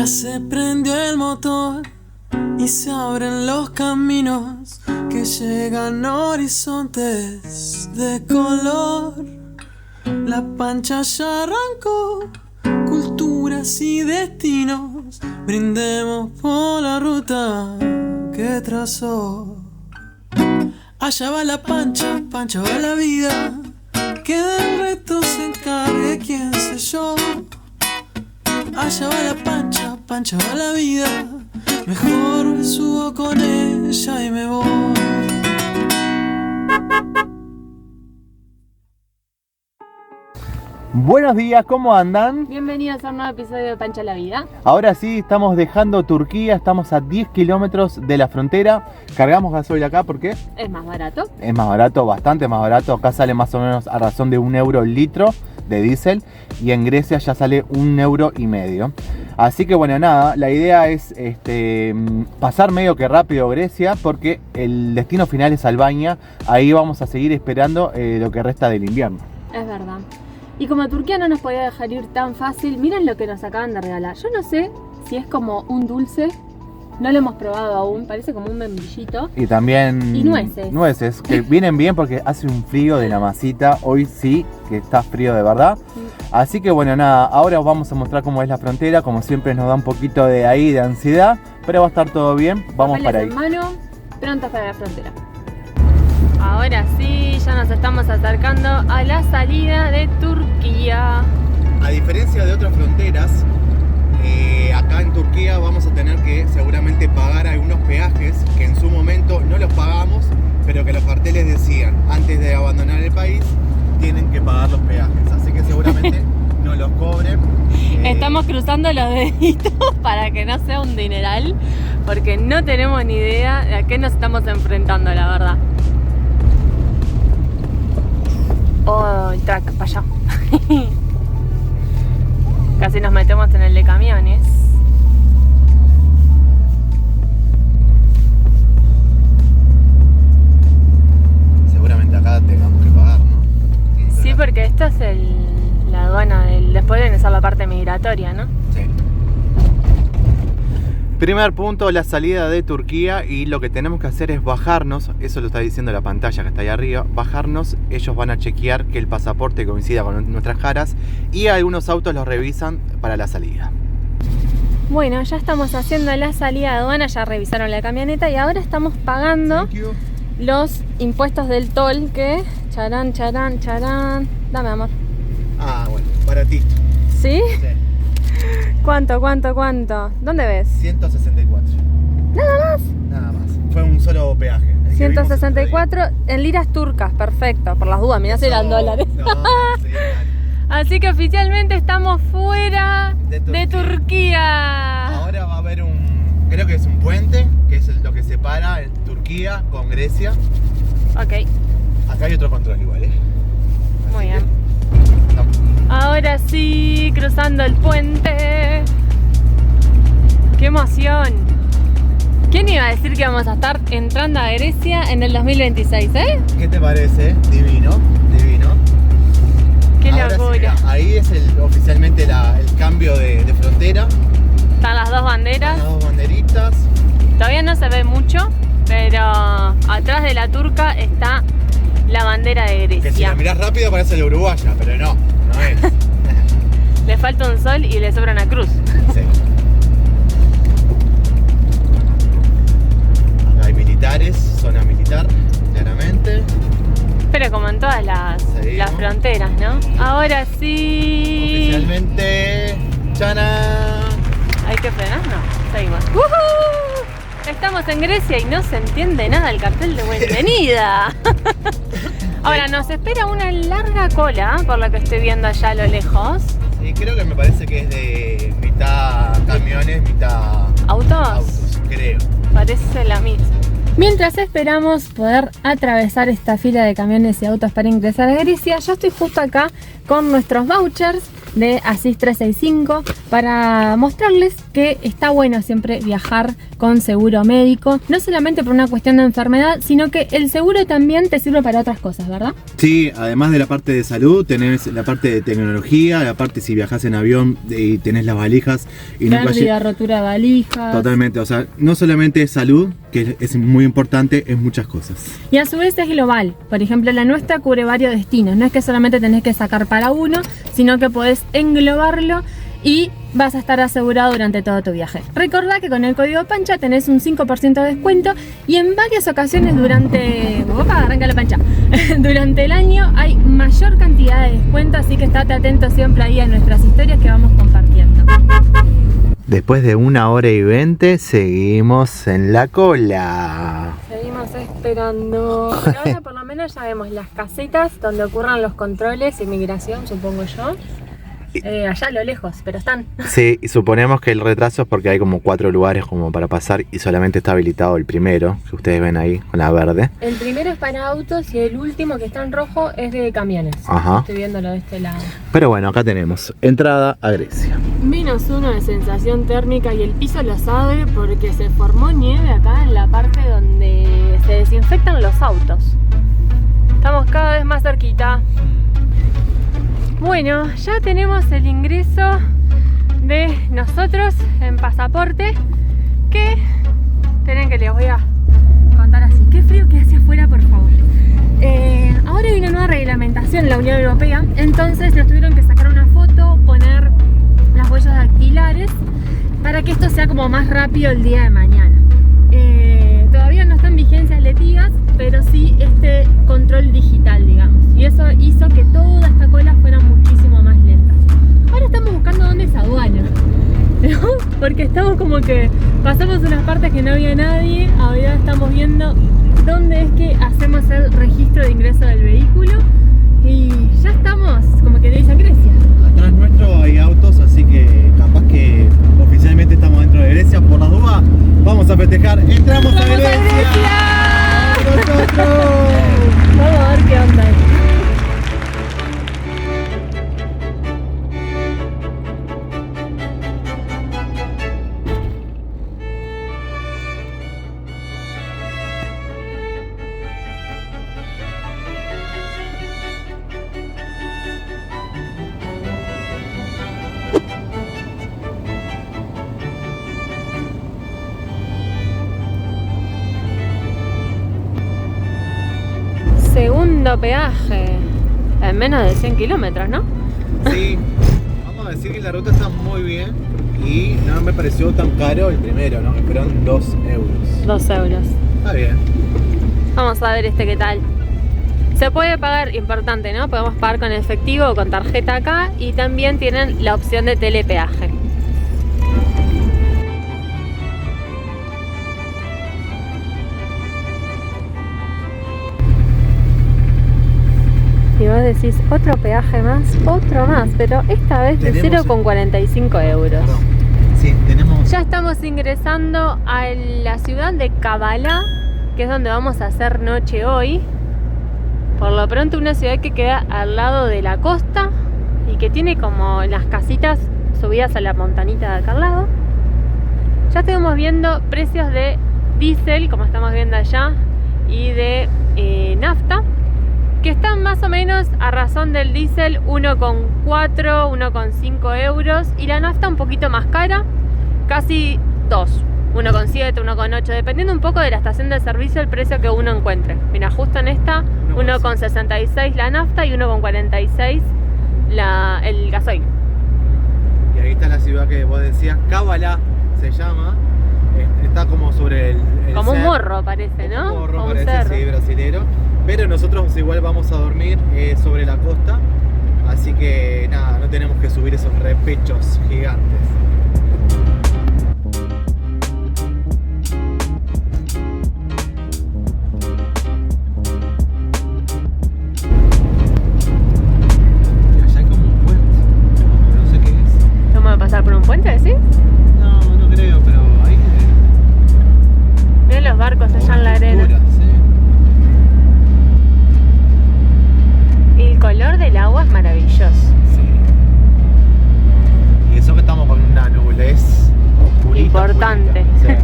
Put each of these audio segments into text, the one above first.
Ya se prendió el motor y se abren los caminos que llegan a horizontes de color. La pancha ya arrancó, culturas y destinos, brindemos por la ruta que trazó. Allá va la pancha, pancha va la vida, que del reto se encargue quién sé yo. Allá va la pancha, pancha va la vida, mejor me subo con ella y me voy. Buenos días, ¿cómo andan? Bienvenidos a un nuevo episodio de Pancha la Vida. Ahora sí, estamos dejando Turquía, estamos a 10 kilómetros de la frontera. Cargamos gasoil acá porque Es más barato. es más barato, bastante más barato. Acá sale más o menos a razón de €1 el litro de diésel y en Grecia ya sale €1,50. Así que bueno, nada, la idea es pasar medio que rápido Grecia porque el destino final es Albania. Ahí vamos a seguir esperando lo que resta del invierno. Es verdad. Y como Turquía no nos podía dejar ir tan fácil, miren lo que nos acaban de regalar. Yo no sé si es como un dulce, no lo hemos probado aún, parece como un membrillo. Y también Y nueces. Nueces, que vienen bien porque hace un frío de la masita. Hoy sí que está frío de verdad. Así que bueno, nada, ahora os vamos a mostrar cómo es la frontera. Como siempre nos da un poquito de ansiedad, pero va a estar todo bien. Vamos para ahí. En mano, prontos para la frontera. Ahora sí, ya nos estamos acercando a la salida de Turquía. A diferencia de otras fronteras, acá en Turquía vamos a tener que seguramente pagar algunos peajes que en su momento no los pagamos, pero que los carteles decían antes de abandonar el país tienen que pagar los peajes, así que seguramente no los cobren. Estamos cruzando los deditos para que no sea un dineral, porque no tenemos ni idea de a qué nos estamos enfrentando, la verdad. Oh, el track, para allá. Casi nos metemos en el de camiones. Seguramente acá tengamos que pagar, ¿no? Sí, porque esta es la aduana después de ser la parte migratoria, ¿no? Sí. Primer punto, la salida de Turquía, y lo que tenemos que hacer es bajarnos, eso lo está diciendo la pantalla que está ahí arriba, bajarnos, ellos van a chequear que el pasaporte coincida con nuestras caras y algunos autos los revisan para la salida. Bueno, ya estamos haciendo la salida de aduana, ya revisaron la camioneta y ahora estamos pagando los impuestos del toll que... Charán, charán, charán... Dame, amor. Ah, bueno, baratito. ¿Sí? Sí. ¿Cuánto? ¿Dónde ves? 164. Nada más. Nada más. Fue un solo peaje. El que 164 en liras turcas, perfecto. Por las dudas, mirá si eran dólares. No, sería Así que oficialmente estamos fuera de Turquía. Ahora va a haber creo que es un puente, que es lo que separa Turquía con Grecia. Ok, Acá hay otro control igual, muy Así bien. que, estamos. Ahora sí, cruzando el puente. ¡Qué emoción! ¿Quién iba a decir que vamos a estar entrando a Grecia en el 2026, ¿Qué te parece? Divino, divino. ¡Qué Ahora locura! sí, ahí es oficialmente el cambio de frontera. Están las dos banderas. Las dos banderitas. Todavía no se ve mucho, pero atrás de la turca está la bandera de Grecia. Que si la mirás rápido parece la uruguaya, pero no es. Le falta un sol y le sobra una cruz. Sí. Acá hay militares, zona militar, claramente. Pero como en todas las fronteras, ¿no? Ahora sí. Oficialmente. ¡Chana! ¿Hay que frenar? No, seguimos. ¡Woohoo! Estamos en Grecia y no se entiende nada el cartel de bienvenida. Ahora nos espera una larga cola, por lo que estoy viendo allá a lo lejos. Sí, creo que me parece que es de mitad camiones, mitad ¿Autos? creo. Parece la misma. Mientras esperamos poder atravesar esta fila de camiones y autos para ingresar a Grecia, yo estoy justo acá con nuestros vouchers de Asís 365 para mostrarles que está bueno siempre viajar con seguro médico, no solamente por una cuestión de enfermedad, sino que el seguro también te sirve para otras cosas, ¿verdad? Sí, además de la parte de salud, tenés la parte de tecnología, la parte si viajás en avión y tenés las valijas y pérdida, rotura de valijas. Totalmente, o sea, no solamente es salud, que es muy importante, es muchas cosas. Y a su vez es global. Por ejemplo, la nuestra cubre varios destinos. No es que solamente tenés que sacar para uno, sino que podés englobarlo y vas a estar asegurado durante todo tu viaje. Recordá que con el código Pancha tenés un 5% de descuento y en varias ocasiones durante... ¡Opa! Arranca la pancha. Durante el año hay mayor cantidad de descuento, así que estate atento siempre ahí a nuestras historias que vamos compartiendo. Después de 1 hora y 20 seguimos en la cola. Seguimos esperando. Pero ahora por lo menos ya vemos las casetas donde ocurran los controles, inmigración, supongo yo. Allá a lo lejos, pero están. Sí, y suponemos que el retraso es porque hay como 4 lugares como para pasar y solamente está habilitado el primero, que ustedes ven ahí con la verde. El primero es para autos y el último que está en rojo es de camiones. Ajá. Estoy viéndolo de este lado. Pero bueno, acá tenemos entrada a Grecia. -1 de sensación térmica y el piso lo sabe porque se formó nieve acá en la parte donde se desinfectan los autos. Estamos cada vez más cerquita. Bueno, ya tenemos el ingreso de nosotros en pasaporte. Que esperen que les voy a contar así. Qué frío que hace afuera, por favor. Ahora hay una nueva reglamentación en la Unión Europea, entonces nos tuvieron que sacar una foto, poner las huellas dactilares para que esto sea como más rápido el día de mañana. Todavía no están vigencias letivas, pero sí este control digital, digamos. Y eso hizo que toda esta cola fuera muchísimo más lenta. Ahora estamos buscando dónde es aduana, ¿no? Porque estamos como que pasamos unas partes que no había nadie. Ahora estamos viendo dónde es que hacemos el registro de ingreso del vehículo. Y ya estamos, como que le dicen Grecia. Atrás nuestro hay autos, así que capaz que oficialmente estamos dentro de Grecia. Por las dudas, vamos a festejar. ¡Entramos a Grecia! ¡Nosotros! Vamos a ver qué onda. Segundo peaje en menos de 100 kilómetros, ¿no? Sí, vamos a decir que la ruta está muy bien y no me pareció tan caro el primero, ¿no? Que fueron 2 euros. 2 euros. Está bien. Vamos a ver este qué tal. Se puede pagar, importante, ¿no? Podemos pagar con efectivo o con tarjeta acá y también tienen la opción de telepeaje. Y vos decís, otro peaje más, otro más, pero esta vez de 0,45 euros. Perdón. Sí, tenemos... Ya estamos ingresando a la ciudad de Kavala, que es donde vamos a hacer noche hoy. Por lo pronto una ciudad que queda al lado de la costa y que tiene como las casitas subidas a la montanita de acá al lado. Ya estamos viendo precios de diésel, como estamos viendo allá, y de nafta, que están más o menos a razón del diésel 1,4, 1,5 euros y la nafta un poquito más cara, casi 2, 1,7, 1,8, dependiendo un poco de la estación de servicio el precio que uno encuentre. Mira, justo en esta 1,66 la nafta y 1,46 el gasoil. Y ahí está la ciudad que vos decías, Kavala se llama. Está como sobre el como un cerro. morro parece, ¿no? Un morro o un parece, cerro. sí, brasilero. Pero nosotros igual vamos a dormir sobre la costa. Así que nada, no tenemos que subir esos repechos gigantes. Y allá hay como un puente. No sé qué es. ¿Vamos a pasar por un puente, decís? No, no creo, pero ahí... Miren los barcos allá en la arena. Y el color del agua es maravilloso. Sí. Eso que estamos con una nubes importante. Sí.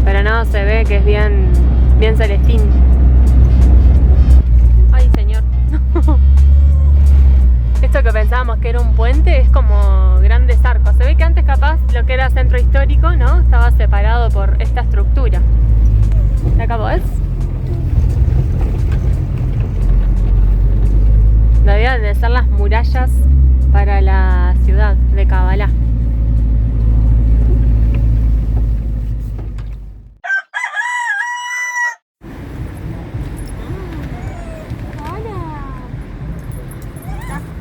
Pero no, se ve que es bien celestín. Ay, señor. Esto que pensábamos que era un puente es como grandes arcos. Se ve que antes capaz lo que era centro histórico, ¿no? Estaba separado por esta estructura. ¿De acá ves? Debían de ser las murallas para la ciudad de Kabbalah.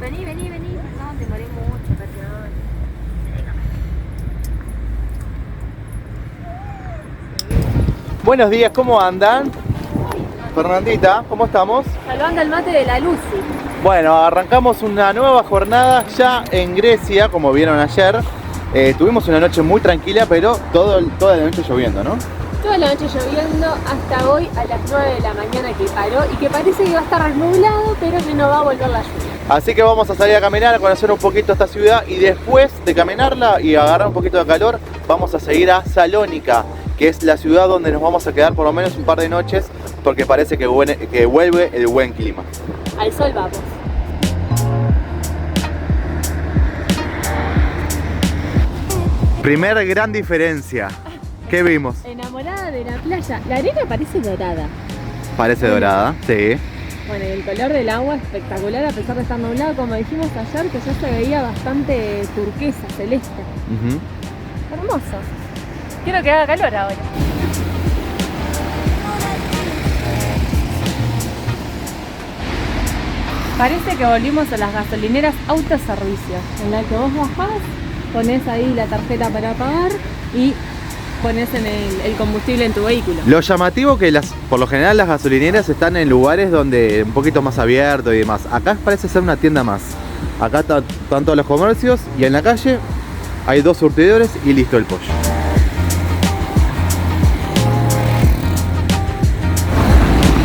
Vení, perdón, demoré mucho, perdón. Buenos días, ¿cómo andan? Fernandita, ¿cómo estamos? Salvando el mate de la Lucy. Bueno, arrancamos una nueva jornada ya en Grecia, como vieron ayer. Tuvimos una noche muy tranquila, pero toda la noche lloviendo, ¿no? Toda la noche lloviendo hasta hoy a las 9 de la mañana que paró y que parece que va a estar nublado, pero que no va a volver la lluvia. Así que vamos a salir a caminar, a conocer un poquito esta ciudad y después de caminarla y agarrar un poquito de calor, vamos a seguir a Salónica, que es la ciudad donde nos vamos a quedar por lo menos un par de noches, porque parece que vuelve el buen clima. Al sol vamos. Primer gran diferencia. ¿Qué vimos? Enamorada de la playa. La arena parece dorada. Parece dorada, sí. Bueno, y el color del agua espectacular a pesar de estar nublado, como dijimos ayer, que ya se veía bastante turquesa, celeste. Hermoso. Quiero que haga calor ahora. Parece que volvimos a las gasolineras autoservicio, en la que vos bajás, ponés ahí la tarjeta para pagar y pones en el combustible en tu vehículo. Lo llamativo que por lo general las gasolineras están en lugares donde un poquito más abierto y demás. Acá parece ser una tienda más. Acá están todos los comercios y en la calle hay 2 surtidores y listo el pollo.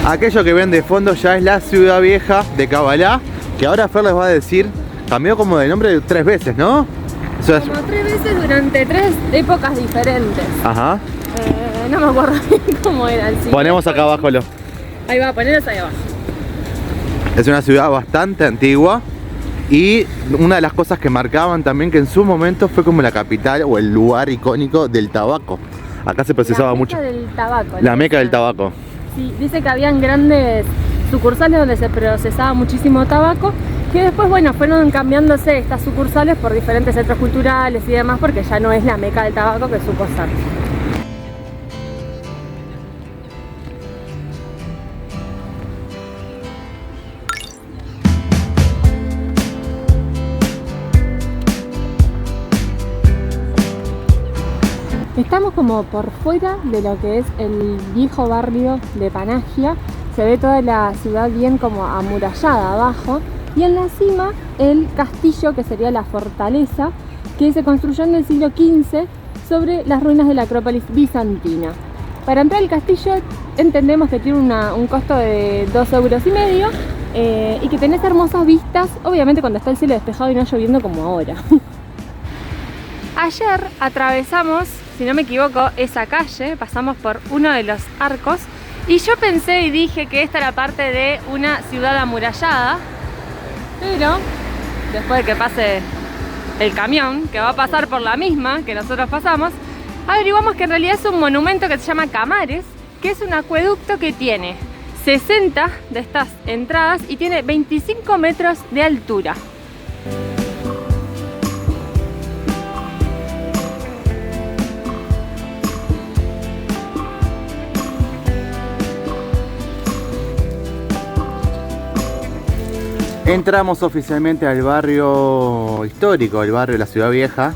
Aquello que ven de fondo ya es la ciudad vieja de Kabbalah, que ahora Fer les va a decir, cambió como de nombre 3 veces, ¿no? O sea, como 3 veces durante 3 épocas diferentes. Ajá. No me acuerdo bien cómo eran. Sí. Ponemos acá abajo Ahí va, poneros ahí abajo. Es una ciudad bastante antigua y una de las cosas que marcaban también que en su momento fue como la capital o el lugar icónico del tabaco. Acá se procesaba mucho. La meca del tabaco. La meca del tabaco. Sí, dice que habían grandes sucursales donde se procesaba muchísimo tabaco, que después, bueno, fueron cambiándose estas sucursales por diferentes centros culturales y demás, porque ya no es la meca del tabaco que supo ser. Estamos como por fuera de lo que es el viejo barrio de Panagia. Se ve toda la ciudad bien como amurallada abajo y en la cima el castillo, que sería la fortaleza, que se construyó en el siglo XV sobre las ruinas de la Acrópolis bizantina. Para entrar al castillo entendemos que tiene un costo de 2,5 € y que tenés hermosas vistas, obviamente cuando está el cielo despejado y no lloviendo como ahora. Ayer atravesamos, si no me equivoco, esa calle, pasamos por uno de los arcos y yo pensé y dije que esta era parte de una ciudad amurallada, pero después de que pase el camión que va a pasar por la misma que nosotros pasamos, averiguamos que en realidad es un monumento que se llama Camares, que es un acueducto que tiene 60 de estas entradas y tiene 25 metros de altura. Entramos oficialmente al barrio histórico, el barrio de la Ciudad Vieja,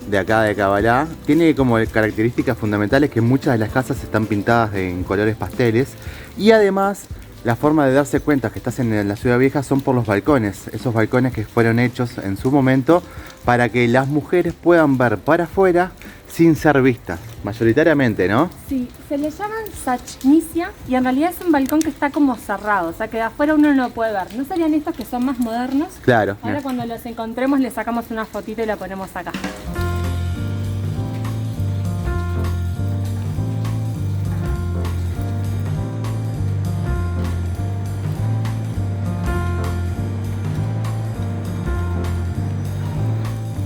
de acá de Kabbalah. Tiene como características fundamentales que muchas de las casas están pintadas en colores pasteles y además la forma de darse cuenta que estás en la Ciudad Vieja son por los balcones, esos balcones que fueron hechos en su momento para que las mujeres puedan ver para afuera sin ser vistas, mayoritariamente, ¿no? Sí, se le llaman Sachnicia y en realidad es un balcón que está como cerrado, o sea que de afuera uno no lo puede ver. ¿No serían estos que son más modernos? Claro. Ahora mira. cuando los encontremos le sacamos una fotito y la ponemos acá.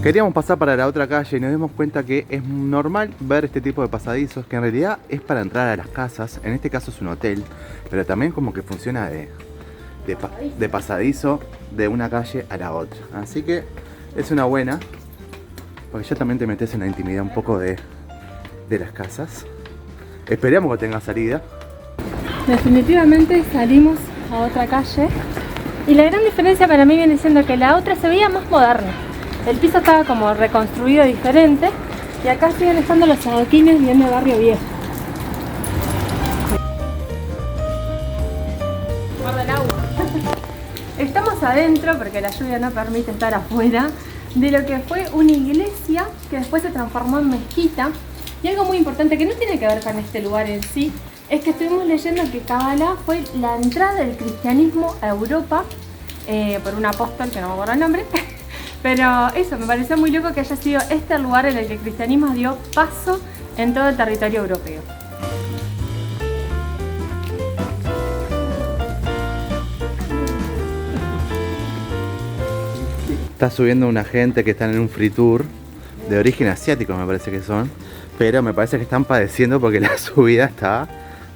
Queríamos pasar para la otra calle y nos dimos cuenta que es normal ver este tipo de pasadizos, que en realidad es para entrar a las casas. En este caso es un hotel, pero también como que funciona de pasadizo de una calle a la otra. Así que es una buena, porque ya también te metes en la intimidad un poco de las casas. Esperemos que tenga salida. Definitivamente salimos a otra calle y la gran diferencia para mí viene siendo que la otra se veía más moderna. El piso estaba como reconstruido diferente y acá siguen estando los adoquines bien de barrio viejo. Guarda el agua. Estamos adentro porque la lluvia no permite estar afuera de lo que fue una iglesia que después se transformó en mezquita. Y algo muy importante que no tiene que ver con este lugar en sí es que estuvimos leyendo que Kabbalah fue la entrada del cristianismo a Europa por un apóstol que no me acuerdo el nombre. Pero eso, me pareció muy loco que haya sido este el lugar en el que el cristianismo dio paso en todo el territorio europeo. Está subiendo una gente que están en un free tour de origen asiático, me parece que son, pero me parece que están padeciendo porque la subida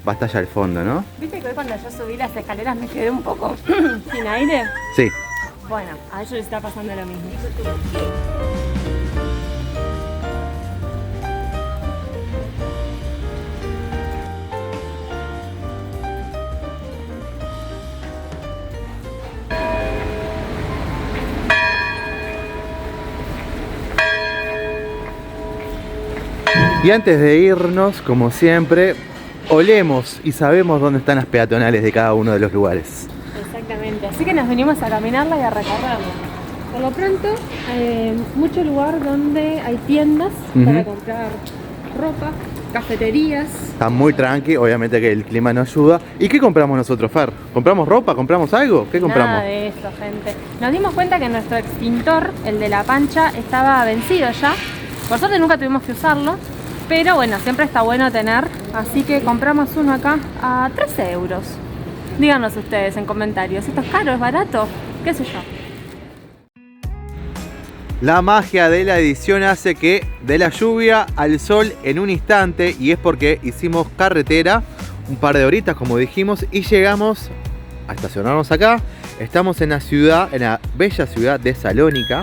va hasta allá al fondo, ¿no? ¿Viste que hoy cuando yo subí las escaleras me quedé un poco sin aire? Sí. Bueno, a ellos les está pasando lo mismo. Y antes de irnos, como siempre, olemos y sabemos dónde están las peatonales de cada uno de los lugares. Exactamente, así que nos venimos a caminarla y a recorrerla. Por lo pronto, mucho lugar donde hay tiendas para comprar ropa, cafeterías. Está muy tranqui, obviamente que el clima no ayuda. ¿Y qué compramos nosotros, Fer? ¿Compramos ropa? ¿Compramos algo? ¿Qué compramos? Nada de eso, gente. Nos dimos cuenta que nuestro extintor, el de la pancha, estaba vencido ya. Por suerte nunca tuvimos que usarlo, pero bueno, siempre está bueno tener. Así que compramos uno acá a 13 euros. Díganos ustedes en comentarios, ¿esto es caro, es barato? ¿Qué sé yo? La magia de la edición hace que de la lluvia al sol en un instante, y es porque hicimos carretera un par de horitas, como dijimos, y llegamos a estacionarnos acá. Estamos en la ciudad, en la bella ciudad de Salónica.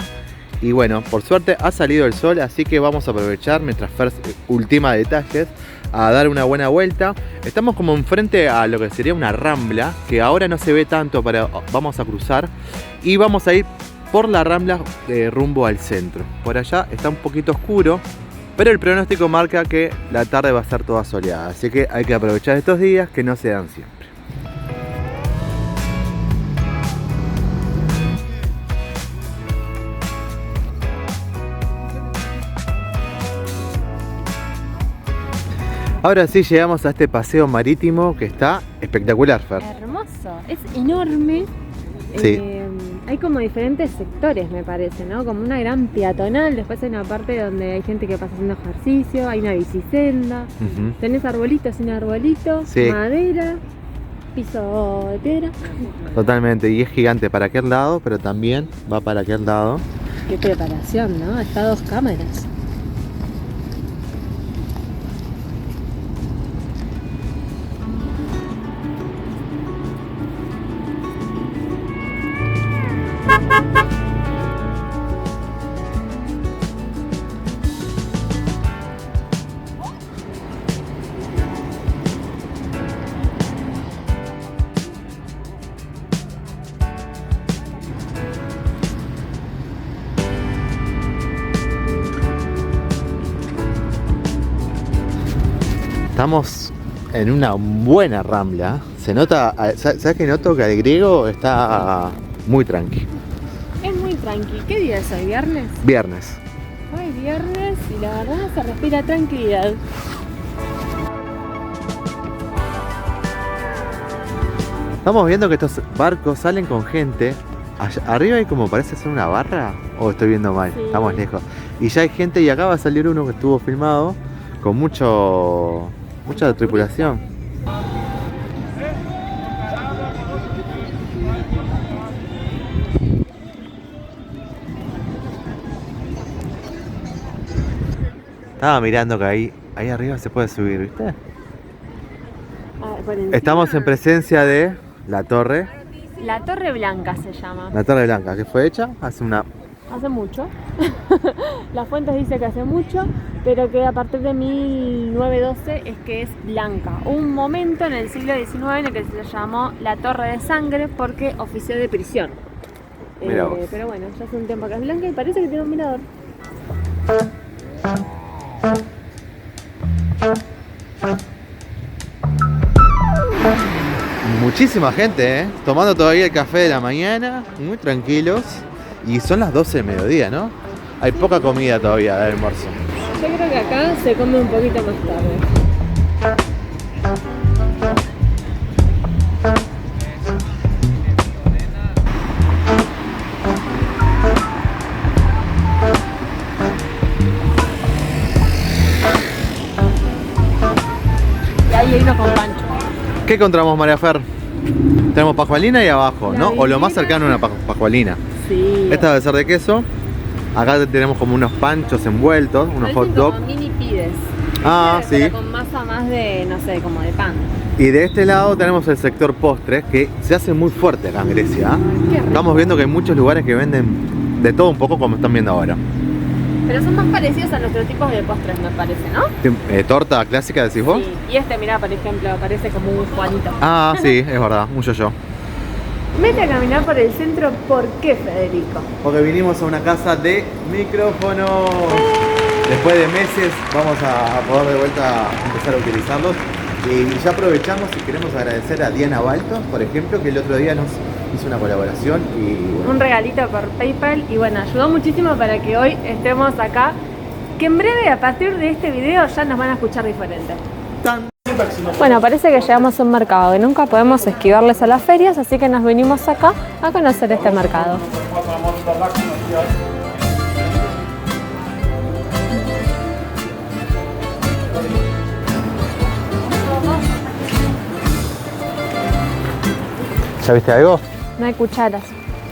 Y bueno, por suerte ha salido el sol, así que vamos a aprovechar mientras Fer ultima detalles a dar una buena vuelta. Estamos como enfrente a lo que sería una rambla, que ahora no se ve tanto, pero vamos a cruzar y vamos a ir por la rambla rumbo al centro. Por allá está un poquito oscuro, pero el pronóstico marca que la tarde va a estar toda soleada, así que hay que aprovechar estos días que no se dan siempre. Ahora sí llegamos a este paseo marítimo que está espectacular, Fer. Hermoso, es enorme. Sí. Hay como diferentes sectores, me parece, ¿no? Como una gran peatonal, después hay una parte donde hay gente que pasa haciendo ejercicio, hay una bicisenda, tenés arbolitos sin arbolito, Sí. madera, piso de piedra. Totalmente, y es gigante para aquel lado, pero también va para aquel lado. Qué preparación, ¿no? Está 2 cámaras. Estamos en una buena rambla. Se nota, ¿sabes qué noto? Que el griego está muy tranqui. Es muy tranqui. ¿Qué día es hoy? ¿Viernes? Viernes. Hoy viernes y la verdad se respira tranquilidad. Estamos viendo que estos barcos salen con gente. Arriba hay como parece ser una barra. ¿O estoy viendo mal? Sí. Estamos lejos. Y ya hay gente y acá va a salir uno que estuvo filmado con mucha tripulación. Estaba mirando que ahí arriba se puede subir, ¿viste? Por encima. Estamos en presencia de la torre. La Torre Blanca se llama. La Torre Blanca, que fue hecha hace Hace mucho. Las fuentes dicen que hace mucho, pero que a partir de 1912 es que es blanca. Hubo un momento en el siglo XIX en el que se le llamó la Torre de Sangre porque ofició de prisión. Mirá vos. Pero bueno, ya hace un tiempo que es blanca y parece que tiene un mirador. Muchísima gente, tomando todavía el café de la mañana, muy tranquilos. Y son las 12 del mediodía, ¿no? Hay poca comida todavía de almuerzo. Yo creo que acá se come un poquito más tarde. Y ahí hay uno con pancho. ¿Qué encontramos, María Fer? Tenemos pajualina y abajo, La ¿no? O lo más vidriera. cercano a una pajualina. Sí. Esta debe ser de queso. Acá tenemos como unos panchos envueltos, unos Parecen hot dogs. como mini pides. Ah, Pero sí. con masa más de, no sé, como de pan. Y de este lado tenemos el sector postres, que se hace muy fuerte acá en Grecia. Qué rico. Estamos viendo que hay muchos lugares que venden de todo un poco como están viendo ahora. Pero son más parecidos a nuestros tipos de postres, me parece, ¿no? ¿Torta clásica decís vos? Sí. Y este, mirá, por ejemplo, parece como un Juanito. Ah, sí, es verdad, un yo-yo. Vete a caminar por el centro, ¿por qué, Federico? Porque vinimos a una casa de micrófonos. Después de meses vamos a poder de vuelta empezar a utilizarlos. Y ya aprovechamos y queremos agradecer a Diana Balto, por ejemplo, que el otro día nos hizo una colaboración y bueno, Un regalito por PayPal y bueno, ayudó muchísimo para que hoy estemos acá. Que en breve, a partir de este video, ya nos van a escuchar diferente. tan. Bueno, parece que llegamos a un mercado, que nunca podemos esquivarles a las ferias, así que nos venimos acá a conocer este mercado. ¿Ya viste algo? No hay cucharas.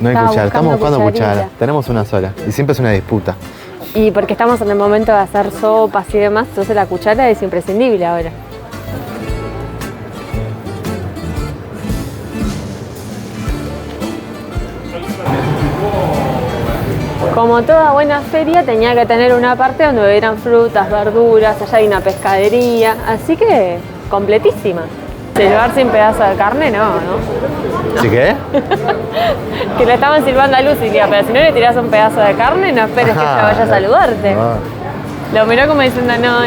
No hay Estaba cuchara, estamos buscando cucharilla. cuchara. Tenemos una sola y siempre es una disputa. Y porque estamos en el momento de hacer sopas y demás, entonces la cuchara es imprescindible ahora. Como toda buena feria tenía que tener una parte donde hubieran frutas, verduras, allá hay una pescadería, así que completísima. Silbar sin pedazo de carne, no. ¿Sí qué? Que le estaban silbando a Lucy, pero si no le tirás un pedazo de carne, no esperes que ella vaya a saludarte. Ah. Lo miró como diciendo, no.